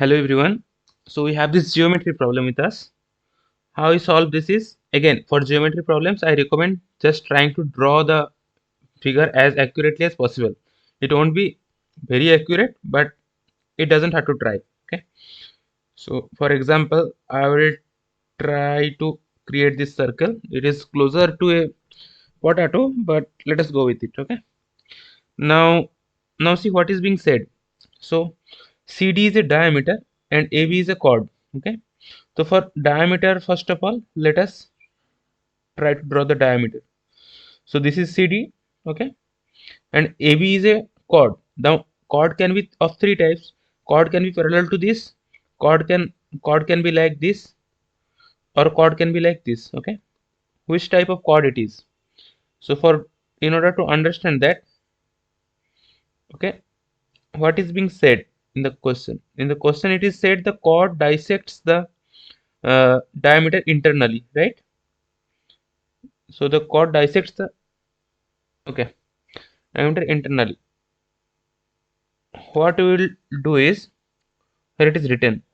Hello everyone. So we have this geometry problem with us. How we solve this is, again, for geometry problems I recommend just trying to draw the figure as accurately as possible. It won't be very accurate, but it doesn't have to try. Okay. So for example, I will try to create this circle. It is closer to a potato, but let us go with it. Okay. Now, now see what is being said. So CD is a diameter and AB is a chord. Okay. So for diameter, first of all, let us try to draw the diameter. So this is CD, okay, and AB is a chord. Now chord can be of three types. Chord can be parallel to this. Chord can be like this, or chord can be like this. Okay, which type of chord it is? So for in order to understand that, okay, what is being said in the question? In the question, it is said the chord dissects the diameter internally, right? So the chord dissects the okay diameter internally. What we will do is, here it is written,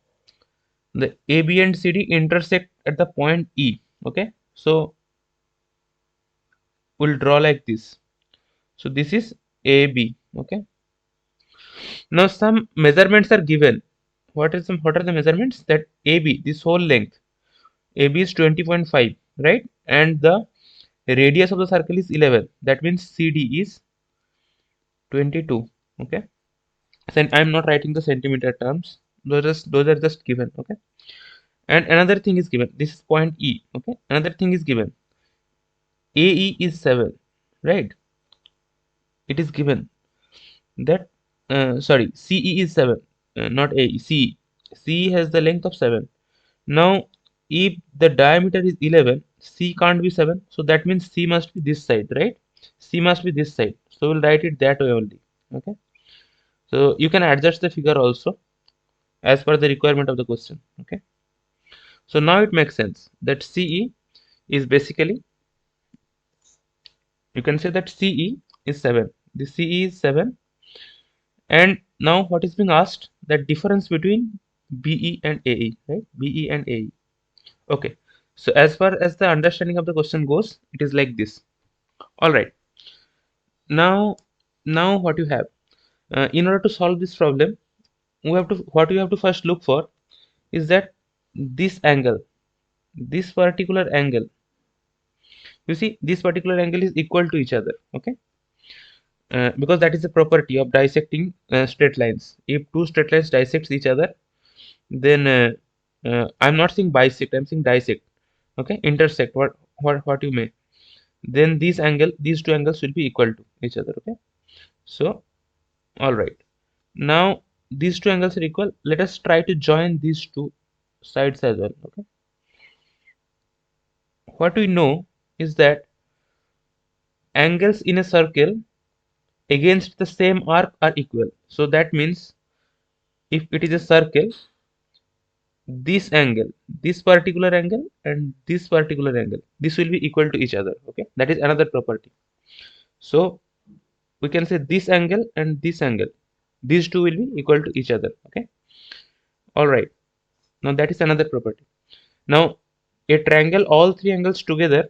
the AB and CD intersect at the point E. Okay, so we'll draw like this. So this is AB. Okay, now some measurements are given. What are the measurements? That AB, this whole length, AB is 20.5, right? And the radius of the circle is 11. That means CD is 22. Okay, then I'm not writing the centimeter terms. Those are just given. Okay, and another thing is given. This is point E. Okay, another thing is given. AE is 7, right? It is given that sorry, CE is 7, not AE. CE has the length of 7. Now if the diameter is 11, C can't be 7, so that means C must be this side, right? C must be this side, so we'll write it that way only. Okay, so you can adjust the figure also as per the requirement of the question. Okay, so now it makes sense that CE is basically, you can say that CE is 7. The CE is 7. And now what is being asked? That difference between BE and AE, right? BE and AE. Okay. So as far as the understanding of the question goes, it is like this. All right. Now, now what you have? In order to solve this problem, what we have to first look for is that this angle, this particular angle. You see, this particular angle is equal to each other. Okay. Because that is a property of dissecting straight lines. If two straight lines dissects each other, then I'm not saying bisect, I'm saying dissect. Okay, intersect, what you may, then these two angles will be equal to each other. Okay, so all right, now these two angles are equal. Let us try to join these two sides as well. Okay, what we know is that angles in a circle against the same arc are equal. So that means if it is a circle, this angle, this particular angle, and this particular angle, this will be equal to each other. Okay, that is another property. So we can say this angle and this angle, these two will be equal to each other. Okay, all right, now that is another property. Now a triangle, all three angles together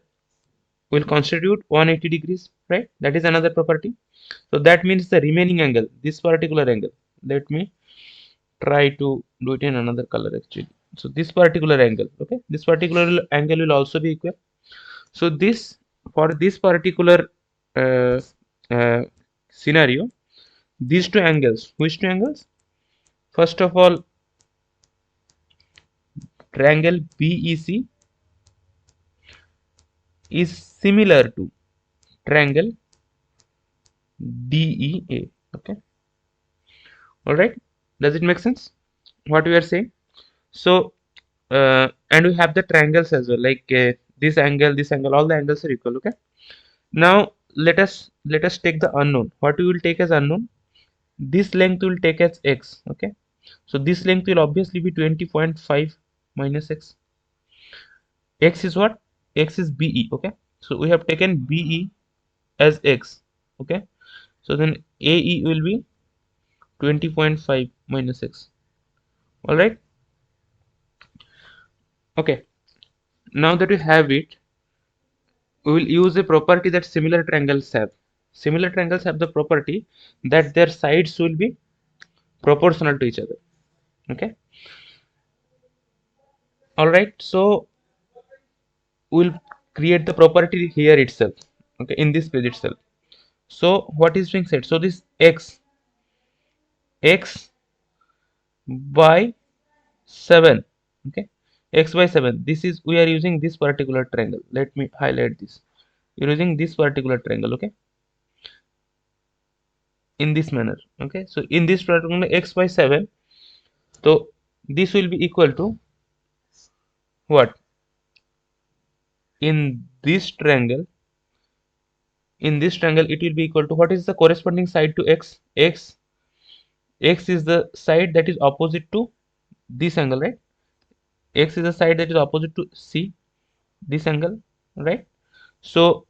will constitute 180 degrees, right? That is another property. So that means the remaining angle, this particular angle, let me try to do it in another color actually. So this particular angle, okay, this particular angle will also be equal. So this, for this particular uh, uh, scenario, these two angles, which two angles? First of all, triangle BEC is similar to triangle DEA. Okay, all right. Does it make sense what we are saying? So and we have the triangles as well, like this angle, all the angles are equal. Okay, now let us take the unknown. What we will take as unknown? This length will take as x. Okay, so this length will obviously be 20.5 minus x. X is what? X is BE. Okay, so we have taken BE as x. Okay, so then AE will be 20.5 minus x. All right. Okay. Now that we have it, we will use a property that similar triangles have. Similar triangles have the property that their sides will be proportional to each other. Okay. All right. So we'll create the property here itself. Okay, in this page itself. So what is being said? So this x by 7. Okay, x by 7. This is, we are using this particular triangle. Let me highlight this. You're using this particular triangle. Okay, in this manner. Okay, so in this particular x by 7, so this will be equal to what? In this triangle, it will be equal to, what is the corresponding side to x? X is the side that is opposite to this angle, right? X is the side that is opposite to C, this angle, right? So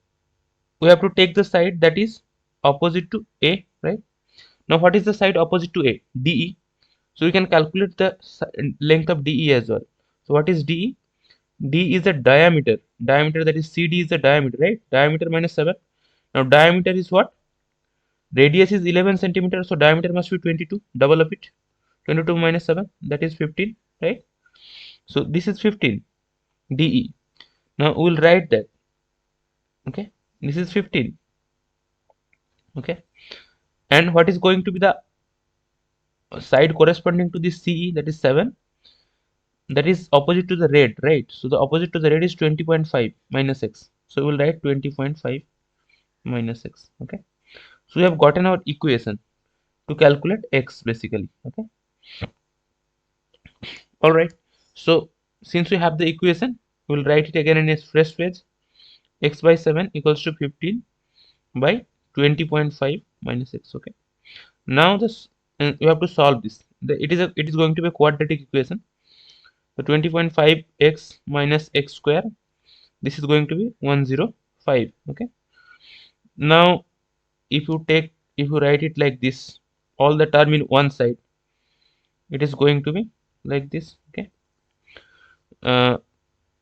we have to take the side that is opposite to A, right? Now what is the side opposite to A? DE. So we can calculate the length of DE as well. So what is DE? D is the diameter. Diameter, that is CD is the diameter, right? Diameter minus 7. Now diameter is what? Radius is 11 centimeters, so diameter must be 22. Double of it. 22 minus 7, that is 15, right? So this is 15 DE. Now we will write that. Okay, this is 15. Okay, and what is going to be the side corresponding to this CE, that is 7, that is opposite to the red, right? So the opposite to the red is 20.5 minus x. So we will write 20.5 minus x. Okay, so we have gotten our equation to calculate x basically. Okay, all right. So since we have the equation, we will write it again in a fresh page. X by 7 equals to 15 by 20.5 minus x. Okay, now this, you have to solve this. It is going to be a quadratic equation. So 20.5 x minus x square, this is going to be 105. Okay, now if you write it like this, all the term in one side, it is going to be like this. Okay, uh,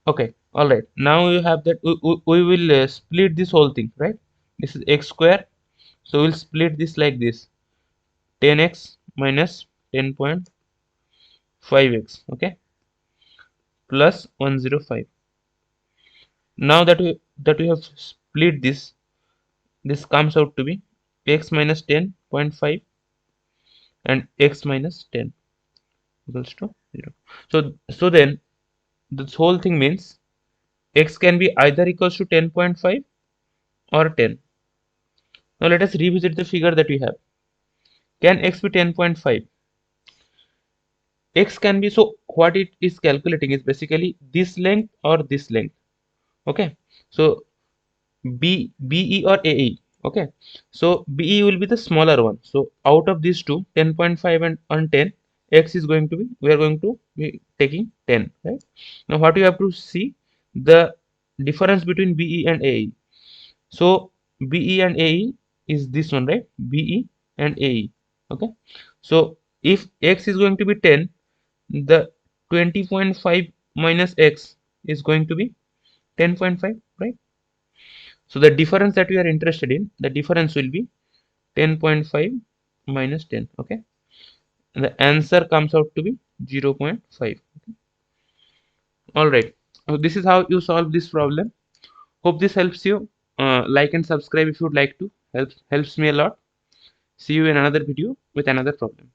okay, all right. Now you have that, we will split this whole thing, right? This is x square, so we'll split this like this: 10x minus 10.5x, okay, plus 105. Now that we have split this, this comes out to be x minus 10.5 and x minus 10 equals to 0. So then this whole thing means x can be either equals to 10.5 or 10. Now let us revisit the figure that we have. Can x be 10.5? X can be, so what it is calculating is basically this length or this length. Okay, so BE or AE. Okay, so BE will be the smaller one. So out of these two, 10.5 and 10, x is going to be, we are going to be taking 10, right? Now what you have to see, the difference between BE and AE. So BE and AE is this one, right? BE and AE. Okay, so if x is going to be 10, the 20.5 minus x is going to be 10.5, right? So the difference that we are interested in, the difference will be 10.5 minus 10. Okay, and the answer comes out to be 0.5. Okay? All right, so this is how you solve this problem. Hope this helps you. Like and subscribe if you would like to. Helps me a lot. See you in another video with another problem.